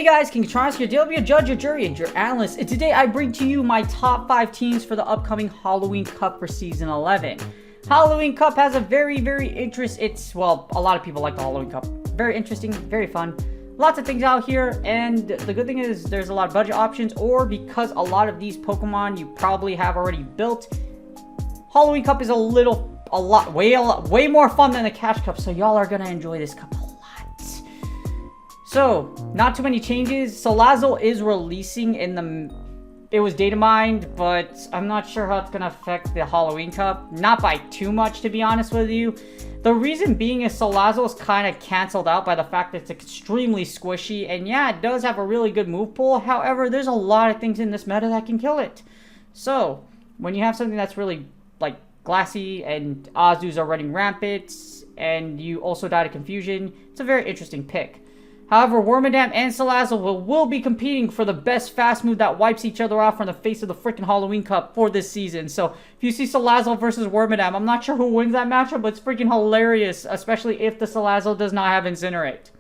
guys, King Tronics here. I'll be a judge, your jury, and your analyst. And today I bring to you my top 5 teams for the upcoming Halloween Cup for Season 11. Halloween Cup has a very interesting... Well, a lot of people like the Halloween Cup. Very interesting, very fun. Lots of things out here, and the good thing is there's a lot of budget options, or because a lot of these Pokemon you probably have already built, Halloween Cup is way more fun than the Cash Cup, so y'all are gonna enjoy this cup a lot. So, not too many changes. Scizor is releasing in the... It was data mined, but I'm not sure how it's gonna affect the Halloween Cup. Not by too much, to be honest with you. The reason being is Scizor is kind of canceled out by the fact that it's extremely squishy, and yeah, it does have a really good move pool. However, there's a lot of things in this meta that can kill it. So, when you have something that's really, like, glassy, and Azus are running rampant, and you also die to Confusion, it's a very interesting pick. However, Wormadam and Scizor will be competing for the best fast move that wipes each other off from the face of the freaking Halloween Cup for this season. So, if you see Scizor versus Wormadam, I'm not sure who wins that matchup, but it's freaking hilarious, especially if the Scizor does not have Incinerate.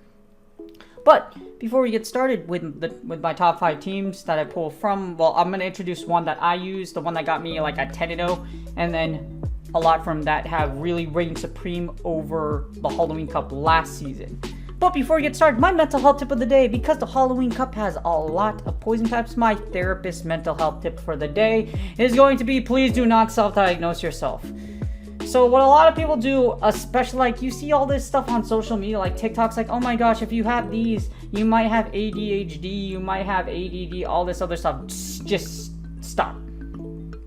But, before we get started with my top 5 teams that I pull from, well, I'm going to introduce one that I use, the one that got me like a 10-0, and then a lot from that have really reigned supreme over the Halloween Cup last season. But before we get started, my mental health tip of the day, because the Halloween Cup has a lot of poison types, my therapist mental health tip for the day is going to be, please do not self-diagnose yourself. So what a lot of people do, especially like you see all this stuff on social media, like TikTok's like, oh my gosh, if you have these, you might have ADHD, you might have ADD, all this other stuff. Just stop.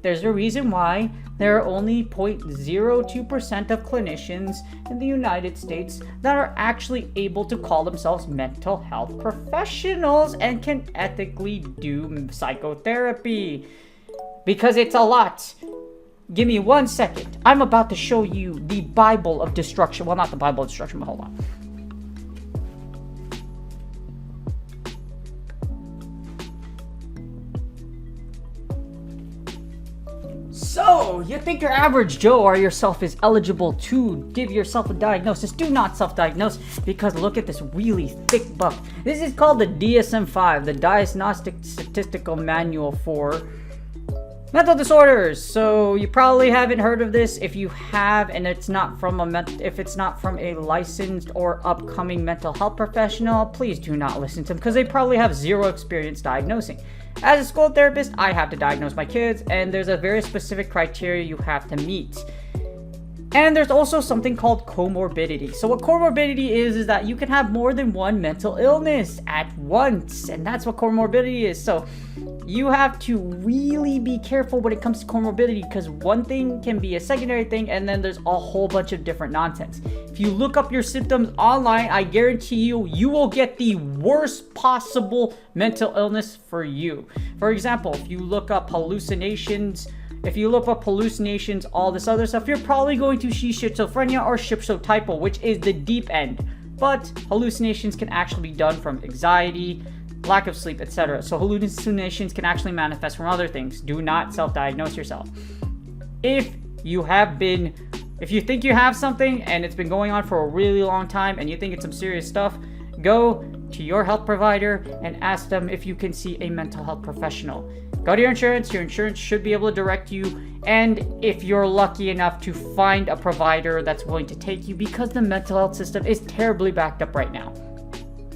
There's a reason why there are only 0.02% of clinicians in the United States that are actually able to call themselves mental health professionals and can ethically do psychotherapy. Because it's a lot. Give me 1 second. I'm about to show you the Bible of destruction. Well, not the Bible of destruction, but hold on. So, you think your average Joe or yourself is eligible to give yourself a diagnosis? Do not self-diagnose, because look at this really thick book. This is called the DSM-5, the Diagnostic Statistical Manual for Mental Disorders. So you probably haven't heard of this. If you have, and it's not from a licensed or upcoming mental health professional, please do not listen to them, because they probably have zero experience diagnosing. As a school therapist, I have to diagnose my kids, and there's a very specific criteria you have to meet. And there's also something called comorbidity. So what comorbidity is that you can have more than one mental illness at once, and that's what comorbidity is. So you have to really be careful when it comes to comorbidity, because one thing can be a secondary thing, and then there's a whole bunch of different nonsense. If you look up your symptoms online, I guarantee you will get the worst possible mental illness for you. For example, if you look up hallucinations, all this other stuff, you're probably going to see schizophrenia or schizotypal, which is the deep end. But hallucinations can actually be done from anxiety, lack of sleep, etc. So hallucinations can actually manifest from other things. Do not self-diagnose yourself. If you think you have something and it's been going on for a really long time and you think it's some serious stuff, go to your health provider and ask them if you can see a mental health professional. Go to your insurance should be able to direct you, and if you're lucky enough to find a provider that's willing to take you, because the mental health system is terribly backed up right now.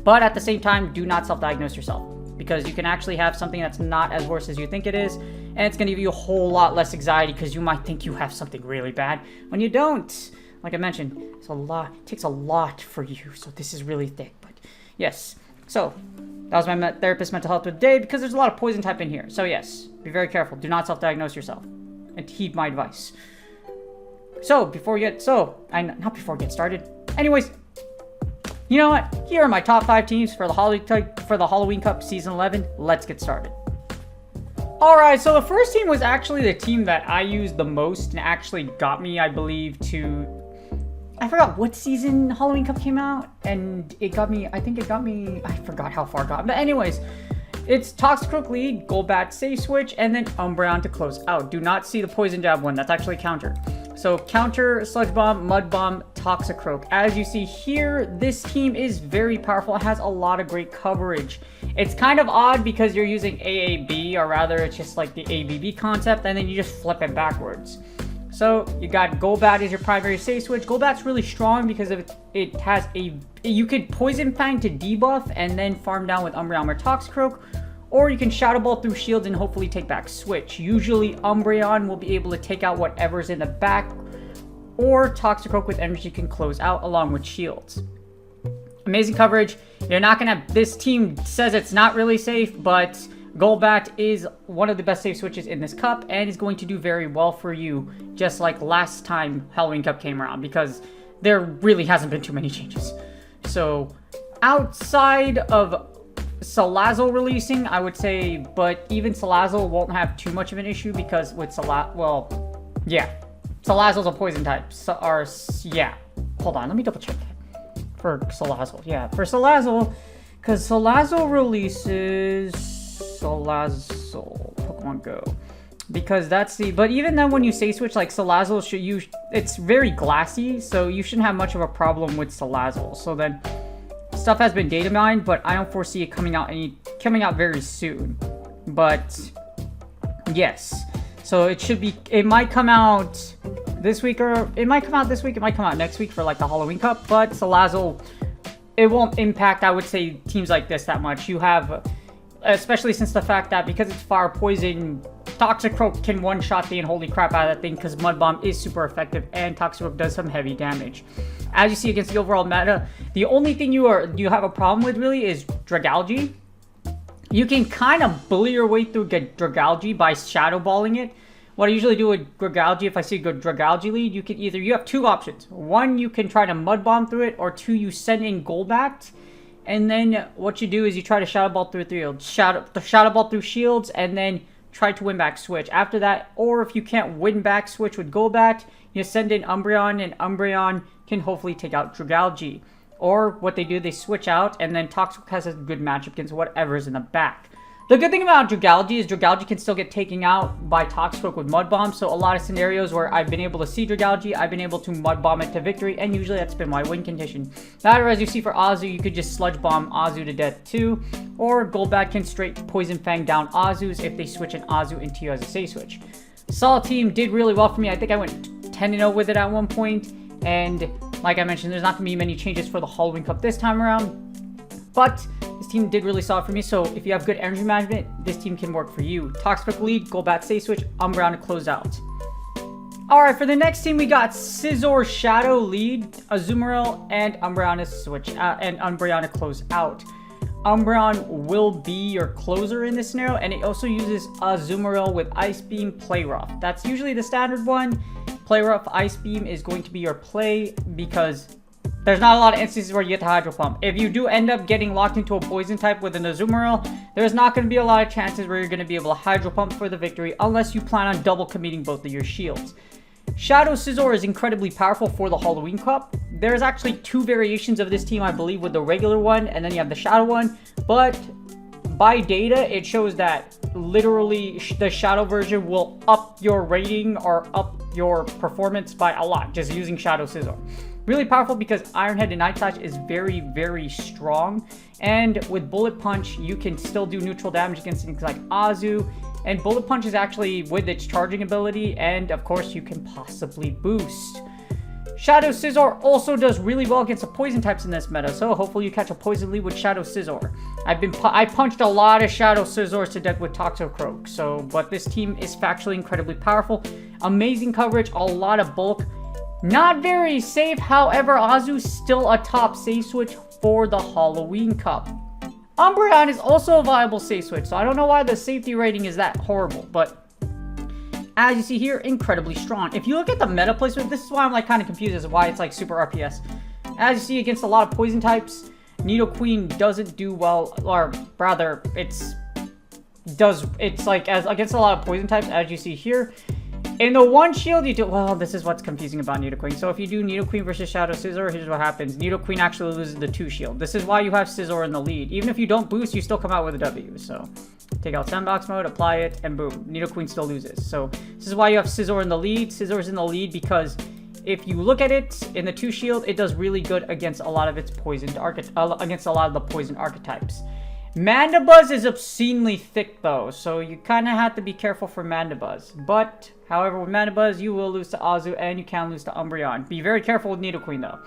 But at the same time, do not self-diagnose yourself, because you can actually have something that's not as worse as you think it is, and it's going to give you a whole lot less anxiety, because you might think you have something really bad when you don't. Like I mentioned, it takes a lot for you, so this is really thick, but yes. So, that was my therapist mental health of the day, because there's a lot of poison type in here. So yes, be very careful. Do not self-diagnose yourself, and heed my advice. So, not before we get started. Anyways, you know what? Here are my top 5 teams for the Halloween Cup Season 11. Let's get started. Alright, so the first team was actually the team that I used the most and actually got me, I believe, to... I forgot what season Halloween Cup came out, and I forgot how far it got. But anyways, it's Toxicroak lead, Golbat safe switch, and then Umbreon to close out. Do not see the Poison Jab one, that's actually counter. So Counter, Sludge Bomb, Mud Bomb, Toxicroak. As you see here, this team is very powerful. It has a lot of great coverage. It's kind of odd because you're using AAB, or rather it's just like the ABB concept, and then you just flip it backwards. So you got Golbat as your primary safe switch. Golbat's really strong because of it has a... You could Poison Fang to debuff and then farm down with Umbreon or Toxicroak. Or you can Shadow Ball through shields and hopefully take back switch. Usually Umbreon will be able to take out whatever's in the back. Or Toxicroak with energy can close out along with shields. Amazing coverage. You're not going to... This team says it's not really safe, but Golbat is one of the best safe switches in this cup and is going to do very well for you, just like last time Halloween Cup came around, because there really hasn't been too many changes. So outside of Salazzle releasing, I would say, but even Salazzle won't have too much of an issue because with Salazzle's a poison type. Hold on, let me double check that. For Salazzle, for Salazzle, because Salazzle releases Salazzle Pokemon Go. Because that's the... But even then when you say switch, like Salazzle, it's very glassy, so you shouldn't have much of a problem with Salazzle. So then... Stuff has been data mined, but I don't foresee it coming out very soon. But yes, so it might come out this week, or it might come out this week, it might come out next week for like the Halloween Cup. But Salazzle, it won't impact, I would say, teams like this that much. You have, especially since the fact that because it's fire poison, Toxicroak can one-shot the unholy crap out of that thing because Mud Bomb is super effective and Toxicroak does some heavy damage. As you see against the overall meta, the only thing you have a problem with really is Dragalge. You can kind of bully your way through Dragalge by Shadow Balling it. What I usually do with Dragalge, if I see a good Dragalge lead, you have two options. One, you can try to Mud Bomb through it, or two, you send in Golbat. And then what you do is you try to Shadow Ball through Shadow Ball through shields, and then try to win back switch. After that, or if you can't win back switch with Golbat, you send in Umbreon, and Umbreon can hopefully take out Dragalge. Or what they do, they switch out, and then Toxicroak has a good matchup against whatever's in the back. The good thing about Dragalge is Dragalge can still get taken out by Toxicroak with Mud Bomb, so a lot of scenarios where I've been able to see Dragalge, I've been able to Mud Bomb it to victory, and usually that's been my win condition. However, as you see for Azu, you could just Sludge Bomb Azu to death too, or Golbat can straight Poison Fang down Azus if they switch an Azu into you as a safe switch. Solid team did really well for me. I think I went 10-0 with it at one point, and like I mentioned, there's not going to be many changes for the Halloween Cup this time around, but this team did really solid for me. So if you have good energy management, this team can work for you. Toxicroak lead, Golbat safe switch, Umbreon to close out. Alright, for the next team, we got Scizor Shadow lead, Azumarill, and Umbreon to switch and Umbreon to close out. Umbreon will be your closer in this scenario, and it also uses Azumarill with Ice Beam, Play Rough. That's usually the standard one. Play Rough, Ice Beam is going to be your play because there's not a lot of instances where you get to Hydro Pump. If you do end up getting locked into a poison type with an Azumarill, there's not going to be a lot of chances where you're going to be able to Hydro Pump for the victory unless you plan on double committing both of your shields. Shadow Scizor is incredibly powerful for the Halloween Cup. There's actually two variations of this team, I believe, with the regular one, and then you have the Shadow one. But by data, it shows that literally the Shadow version will up your rating or up your performance by a lot just using Shadow Scizor. Really powerful because Iron Head and Night Slash is very, very strong. And with Bullet Punch, you can still do neutral damage against things like Azu. And Bullet Punch is actually with its charging ability, and of course you can possibly boost. Shadow Scizor also does really well against the poison types in this meta, so hopefully you catch a poison lead with Shadow Scizor. I punched a lot of Shadow Scizors to death with Toxicroak, but this team is factually incredibly powerful. Amazing coverage, a lot of bulk. Not very safe, however, Azu's still a top safe switch for the Halloween Cup. Umbreon is also a viable safe switch, so I don't know why the safety rating is that horrible, but as you see here, incredibly strong. If you look at the meta placement, this is why I'm like kind of confused as to why it's like super RPS. As you see against a lot of poison types, Nidoqueen doesn't do well, or rather, it's like as against a lot of poison types, as you see here. In the one shield, you do... Well, this is what's confusing about Nidoqueen. So if you do Nidoqueen versus Shadow Scizor, here's what happens. Nidoqueen actually loses the 2 shield. This is why you have Scizor in the lead. Even if you don't boost, you still come out with a W. So take out Sandbox mode, apply it, and boom, Nidoqueen still loses. So this is why you have Scizor in the lead. Scizor's in the lead because if you look at it in the 2 shield, it does really good against a lot of its poisoned against a lot of the poison archetypes. Mandibuzz is obscenely thick though, so you kind of have to be careful for Mandibuzz. But, however, with Mandibuzz, you will lose to Azu and you can lose to Umbreon. Be very careful with Nidoqueen though.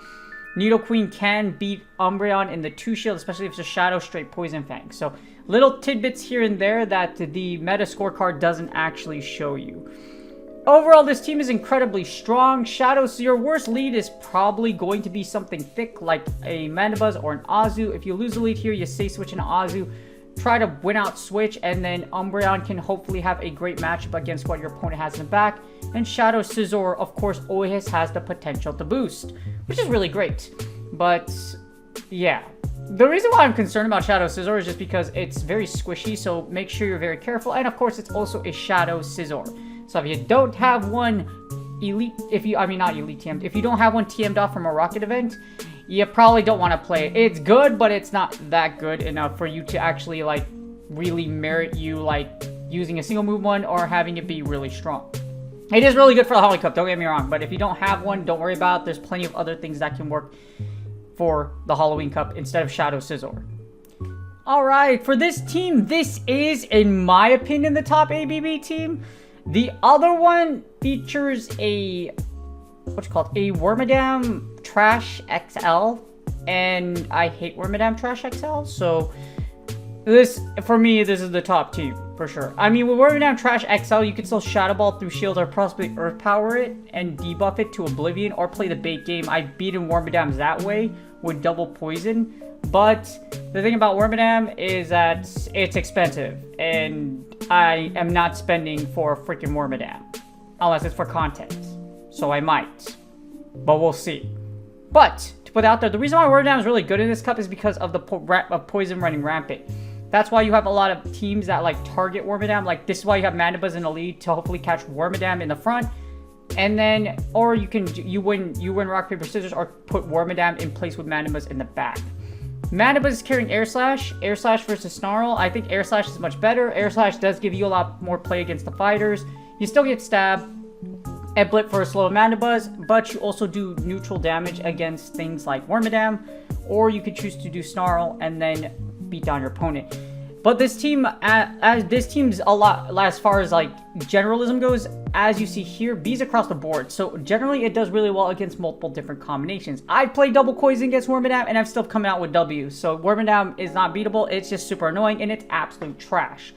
Nidoqueen can beat Umbreon in the 2 shield, especially if it's a Shadow straight Poison Fang. So, little tidbits here and there that the meta scorecard doesn't actually show you. Overall, this team is incredibly strong. Shadows, your worst lead is probably going to be something thick like a Mandibuzz or an Azu. If you lose the lead here, you say switch an Azu. Try to win out switch, and then Umbreon can hopefully have a great matchup against what your opponent has in the back. And Shadow Scizor, of course, always has the potential to boost, which is really great. But, yeah. The reason why I'm concerned about Shadow Scizor is just because it's very squishy, so make sure you're very careful. And, of course, it's also a Shadow Scizor. So if you don't have one elite, if you don't have one TM'd off from a rocket event, you probably don't want to play it. It's good, but it's not that good enough for you to actually, like, really merit you, like, using a single move one or having it be really strong. It is really good for the Holly Cup, don't get me wrong, but if you don't have one, don't worry about it. There's plenty of other things that can work for the Halloween Cup instead of Shadow Scizor. Alright, for this team, this is, in my opinion, the top ABB team. The other one features a, what's it called, a Wormadam Trash XL, and I hate Wormadam Trash XL, so this, for me, this is the top team, for sure. I mean, with Wormadam Trash XL, you can still Shadow Ball through shield or possibly Earth Power it and debuff it to Oblivion or play the bait game. I've beaten Wormadams that way with double poison, but the thing about Wormadam is that it's expensive, and I am not spending for freaking Wormadam, unless it's for content, so I might, but we'll see. But, to put out there, the reason why Wormadam is really good in this cup is because of the poison running rampant. That's why you have a lot of teams that like target Wormadam, like this is why you have Mandibuzz in the lead to hopefully catch Wormadam in the front. And then, or you can, you win rock, paper, scissors, or put Wormadam in place with Mandibuzz in the back. Mandibuzz is carrying Air Slash versus Snarl. I think Air Slash is much better. Air Slash does give you a lot more play against the fighters. You still get Stab and Blip for a slow Mandibuzz, but you also do neutral damage against things like Wormadam, or you could choose to do Snarl and then beat down your opponent. But this team, this team's a lot, as far as like generalism goes, as you see here, B's across the board. So generally it does really well against multiple different combinations. I've played double poison against Wormadam and I've still come out with W. So Wormadam is not beatable, it's just super annoying and it's absolute trash.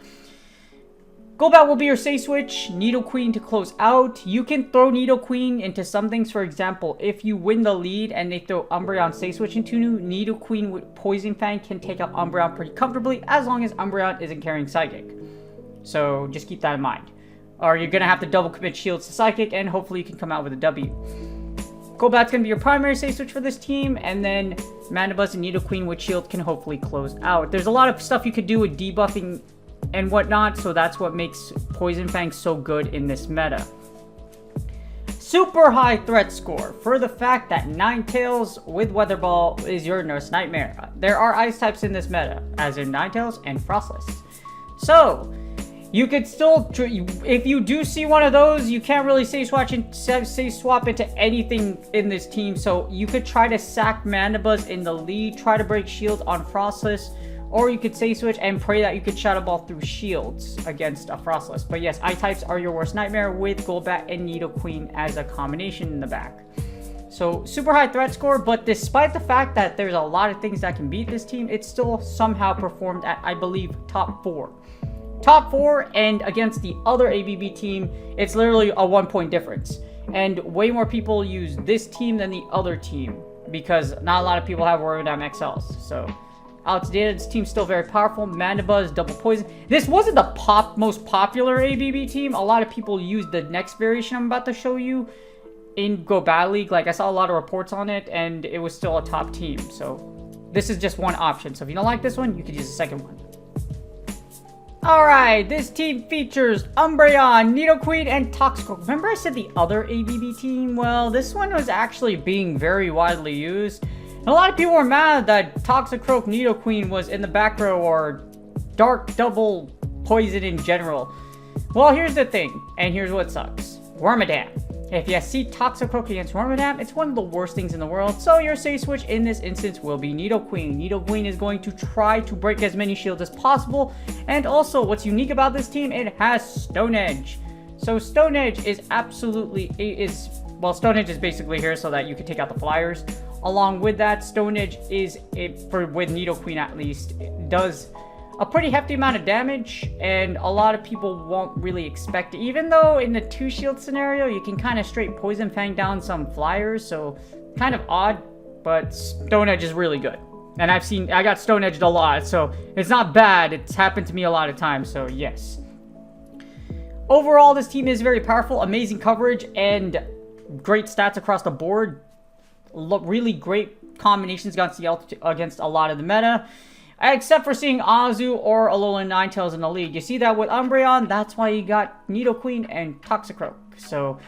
Golbat will be your safe switch, Nidoqueen to close out. You can throw Nidoqueen into some things. For example, if you win the lead and they throw Umbreon safe switch into you, Nidoqueen with Poison Fang can take out Umbreon pretty comfortably as long as Umbreon isn't carrying Psychic. So just keep that in mind. Or you're going to have to double commit shields to Psychic and hopefully you can come out with a W. Golbat's going to be your primary safe switch for this team, and then Mandibuzz and Nidoqueen with shield can hopefully close out. There's a lot of stuff you could do with debuffing and whatnot, so that's what makes Poison Fang so good in this meta. Super high threat score for the fact that Ninetales with Weather Ball is your Nurse Nightmare. There are ice types in this meta, as in Ninetales and Frostless. So, you could still, if you do see one of those, you can't really safe swap into anything in this team, so you could try to sack Mandibuzz in the lead, try to break shield on Frostless, or you could safe switch and pray that you could Shadow Ball through shields against a Frostless. But yes, I-types are your worst nightmare with Golbat and Nidoqueen as a combination in the back. So super high threat score, but despite the fact that there's a lot of things that can beat this team, it's still somehow performed at, I believe, top 4. Top 4, and against the other ABB team, it's literally a 1-point difference. And way more people use this team than the other team, because not a lot of people have Wormadam XLs, so Alex Data, this team's still very powerful. Mandibuzz, double poison. This wasn't the most popular ABB team. A lot of people used the next variation I'm about to show you in Go Battle League. Like, I saw a lot of reports on it, and it was still a top team. So, this is just one option. So, if you don't like this one, you could use the second one. Alright, this team features Umbreon, Nidoqueen, and Toxicroak. Remember I said the other ABB team? Well, this one was actually being very widely used. And a lot of people were mad that Toxicroak Nidoqueen was in the back row, or Dark Double poison in general. Well, here's the thing, and here's what sucks. Wormadam. If you see Toxicroak against Wormadam, it's one of the worst things in the world, so your safe switch in this instance will be Nidoqueen. Nidoqueen is going to try to break as many shields as possible, and also what's unique about this team, it has Stone Edge. So Stone Edge is absolutely, well, Stone Edge is basically here so that you can take out the flyers. Along with that, Stone Edge is, with Nidoqueen at least, it does a pretty hefty amount of damage, and a lot of people won't really expect it. Even though in the 2-shield scenario, you can kind of straight Poison Fang down some flyers, so kind of odd, but Stone Edge is really good. And I got Stone Edged a lot, so it's not bad. It's happened to me a lot of times, so yes. Overall, this team is very powerful, amazing coverage, and great stats across the board. Really great combinations against a lot of the meta. Except for seeing Azu or Alolan Ninetales in the league. You see that with Umbreon, that's why you got Nidoqueen and Toxicroak. So,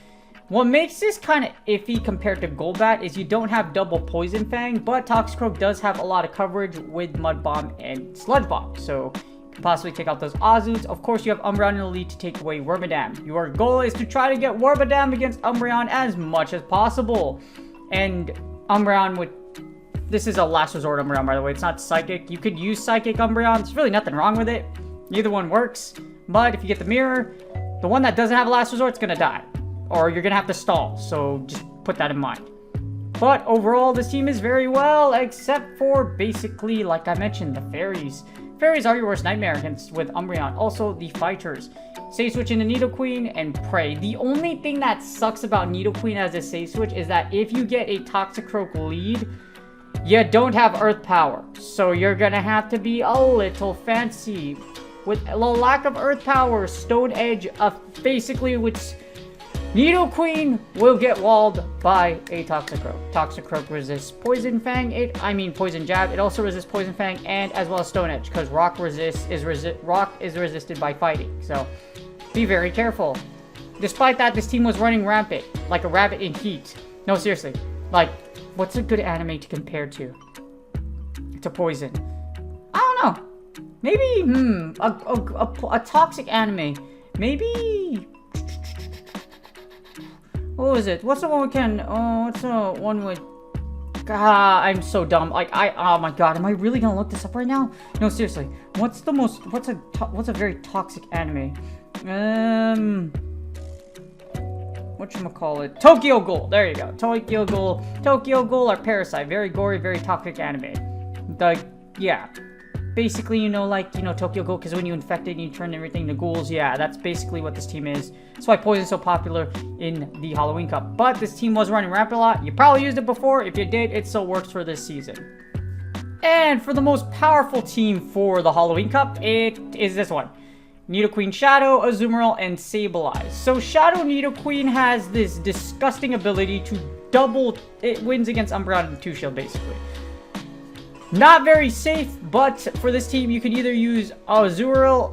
what makes this kind of iffy compared to Golbat is you don't have double Poison Fang, but Toxicroak does have a lot of coverage with Mud Bomb and Sludge Bomb. So, you can possibly take out those Azus. Of course, you have Umbreon in the lead to take away Wormadam. Your goal is to try to get Wormadam against Umbreon as much as possible. And Umbreon would... This is a last resort Umbreon, by the way. It's not Psychic. You could use Psychic Umbreon. There's really nothing wrong with it. Neither one works. But if you get the mirror, the one that doesn't have a last resort is going to die. Or you're going to have to stall. So just put that in mind. But overall, this team is very well, except for basically, like I mentioned, the fairies. Fairies are your worst nightmare with Umbreon. Also, the fighters. Safe switch into Nidoqueen and pray. The only thing that sucks about Nidoqueen as a safe switch is that if you get a Toxicroak lead, you don't have Earth Power, so you're gonna have to be a little fancy. With a lack of Earth Power, Stone Edge, basically which Nidoqueen will get walled by a Toxicroak. Toxicroak resists Poison Fang, Poison Jab. It also resists Poison Fang and as well as Stone Edge, because Rock is resisted by fighting. So be very careful. Despite that, this team was running rampant, like a rabbit in heat. No, seriously, like. What's a good anime to compare to Poison? I don't know. Maybe, a toxic anime. Maybe... What was it? What's the one we can... Oh, what's the one with... God, I'm so dumb. Like, oh my god, am I really gonna look this up right now? No, seriously. What's a very toxic anime? Whatchamacallit? Tokyo Ghoul. There you go. Tokyo Ghoul. Tokyo Ghoul or Parasite. Very gory, very toxic anime. Yeah. Basically, Tokyo Ghoul, because when you infect it and you turn everything to ghouls, yeah, that's basically what this team is. That's why Poison's so popular in the Halloween Cup. But this team was running rampant a lot. You probably used it before. If you did, it still works for this season. And for the most powerful team for the Halloween Cup, it is this one. Nidoqueen Shadow, Azumarill, and Sableye. So Shadow Nidoqueen has this disgusting ability to double... It wins against Umbreon and 2-shield, basically. Not very safe, but for this team, you can either use Azumarill,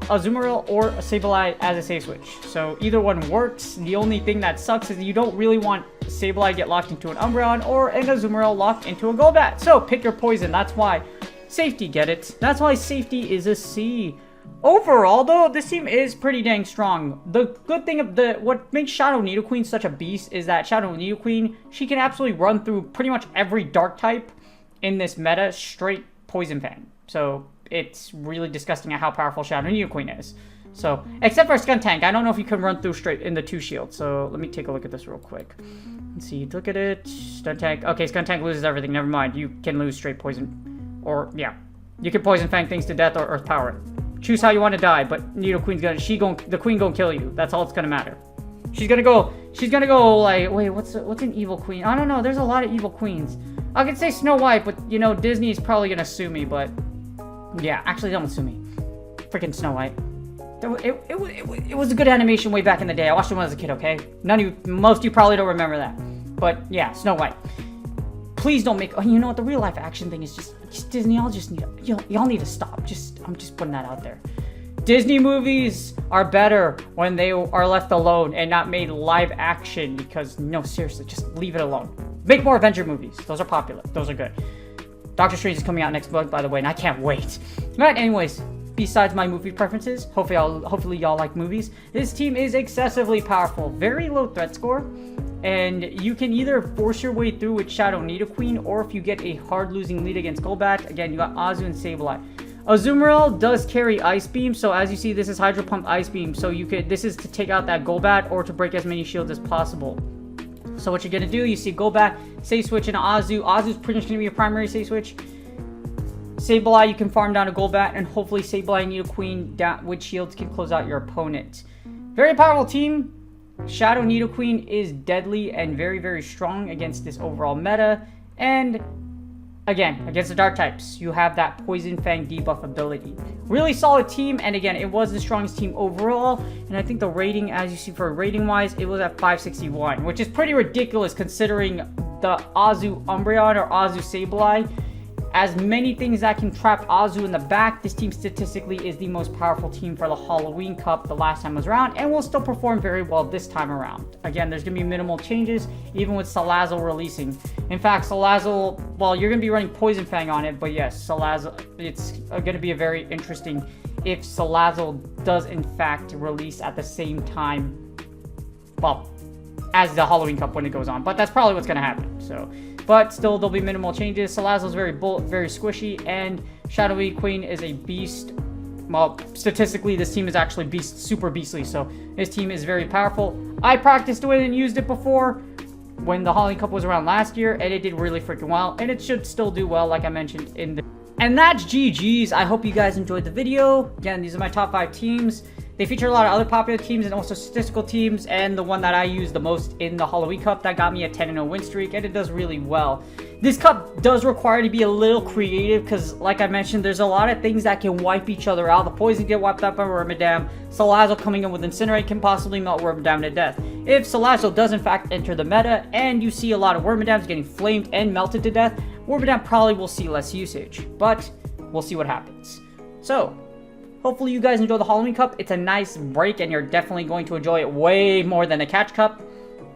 or Sableye as a safe switch. So either one works. The only thing that sucks is you don't really want Sableye get locked into an Umbreon or an Azumarill locked into a Golbat. So pick your poison. That's why safety, get it? That's why safety is a C. Overall, though, this team is pretty dang strong. The good thing of what makes Shadow Nidoqueen such a beast is that Shadow Nidoqueen, she can absolutely run through pretty much every dark type in this meta straight Poison Fang. So it's really disgusting at how powerful Shadow Nidoqueen is. So, except for Skuntank, I don't know if you can run through straight in the 2-shield. So let me take a look at this real quick. Let's see, look at it. Skuntank. Okay, Skuntank loses everything. Never mind. You can lose straight poison. Or, yeah. You can Poison Fang things to death or Earth Power. Choose how you want to die, but Nidoqueen's the queen gonna kill you. That's all it's gonna matter. She's gonna go like, wait, what's an evil queen? I don't know, there's a lot of evil queens. I could say Snow White, but Disney's probably gonna sue me, but yeah, actually don't sue me. Freaking Snow White. It was a good animation way back in the day. I watched it when I was a kid, okay? Most of you probably don't remember that. But yeah, Snow White. Please don't make... you know what? The real life action thing is just Disney. Y'all need to stop. I'm just putting that out there. Disney movies are better when they are left alone and not made live action because, no, seriously, just leave it alone. Make more Avenger movies. Those are popular. Those are good. Doctor Strange is coming out next month, by the way, and I can't wait. But anyways, besides my movie preferences, hopefully y'all like movies, this team is excessively powerful. Very low threat score. And you can either force your way through with Shadow Nidoqueen, or if you get a hard losing lead against Golbat, again, you got Azu and Sableye. Azumarill does carry Ice Beam, so as you see, this is Hydro Pump Ice Beam, so this is to take out that Golbat or to break as many shields as possible. So what you're going to do, you see Golbat, Safe Switch into Azu. Azu's pretty much going to be your primary Safe Switch. Sableye, you can farm down a Golbat, and hopefully Sableye and Nidoqueen down with shields can close out your opponent. Very powerful team. Shadow Nidoqueen is deadly and very, very strong against this overall meta. And again, against the dark types, you have that Poison Fang debuff ability. Really solid team, and again, it was the strongest team overall. And I think the rating, as you see for rating wise, it was at 561, which is pretty ridiculous considering the Azu Umbreon or Azu Sableye. As many things that can trap Azu in the back, this team statistically is the most powerful team for the Halloween Cup the last time was around, and will still perform very well this time around. Again, there's going to be minimal changes, even with Salazzle releasing. In fact, Salazzle, well, you're going to be running Poison Fang on it, but yes, Salazzle, it's going to be a very interesting if Salazzle does in fact release at the same time, well, as the Halloween Cup when it goes on, but that's probably what's going to happen, so... But still, there'll be minimal changes. Salazzle's very squishy, and Shadow Nidoqueen is a beast. Well, statistically, this team is actually super beastly, so this team is very powerful. I practiced with it and used it before when the Halloween Cup was around last year, and it did really freaking well, and it should still do well, like I mentioned in the... And that's GG's. I hope you guys enjoyed the video. Again, these are my top 5 teams. They feature a lot of other popular teams and also statistical teams, and the one that I use the most in the Halloween Cup that got me a 10-0 win streak, and it does really well. This cup does require to be a little creative because, like I mentioned, there's a lot of things that can wipe each other out. The poison get wiped out by Wormadam. Salazzle coming in with Incinerate can possibly melt Wormadam to death. If Salazzle does in fact enter the meta and you see a lot of Wormadams getting flamed and melted to death, Wormadam probably will see less usage, but we'll see what happens. So, hopefully you guys enjoy the Halloween Cup. It's a nice break and you're definitely going to enjoy it way more than a Catch Cup.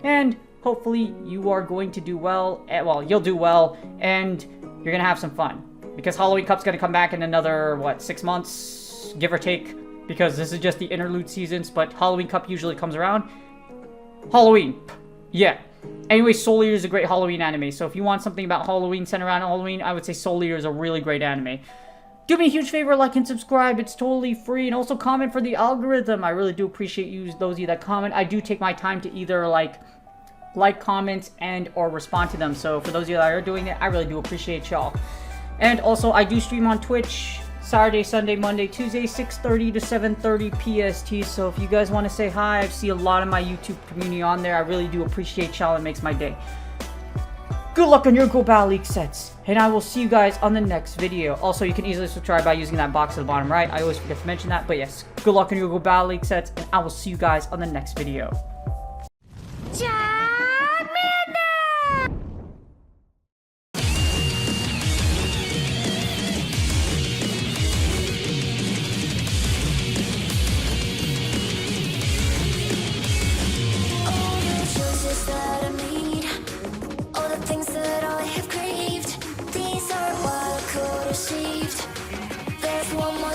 And hopefully you are going to do well. Well, you'll do well and you're going to have some fun. Because Halloween Cup's going to come back in another, 6 months, give or take. Because this is just the interlude seasons, but Halloween Cup usually comes around. Halloween. Yeah. Anyway, Soul Eater is a great Halloween anime. So if you want something about Halloween, centered around Halloween, I would say Soul Eater is a really great anime. Do me a huge favor, like and subscribe. It's totally free. And also comment for the algorithm. I really do appreciate you, those of you that comment. I do take my time to either like comments and or respond to them. So for those of you that are doing it, I really do appreciate y'all. And also, I do stream on Twitch Saturday, Sunday, Monday, Tuesday, 6:30 to 7:30 PST. So if you guys want to say hi, I see a lot of my YouTube community on there. I really do appreciate y'all. It makes my day. Good luck on your Go Battle League sets, and I will see you guys on the next video. Also, you can easily subscribe by using that box at the bottom right. I always forget to mention that, but yes, good luck on your Go Battle League sets, and I will see you guys on the next video.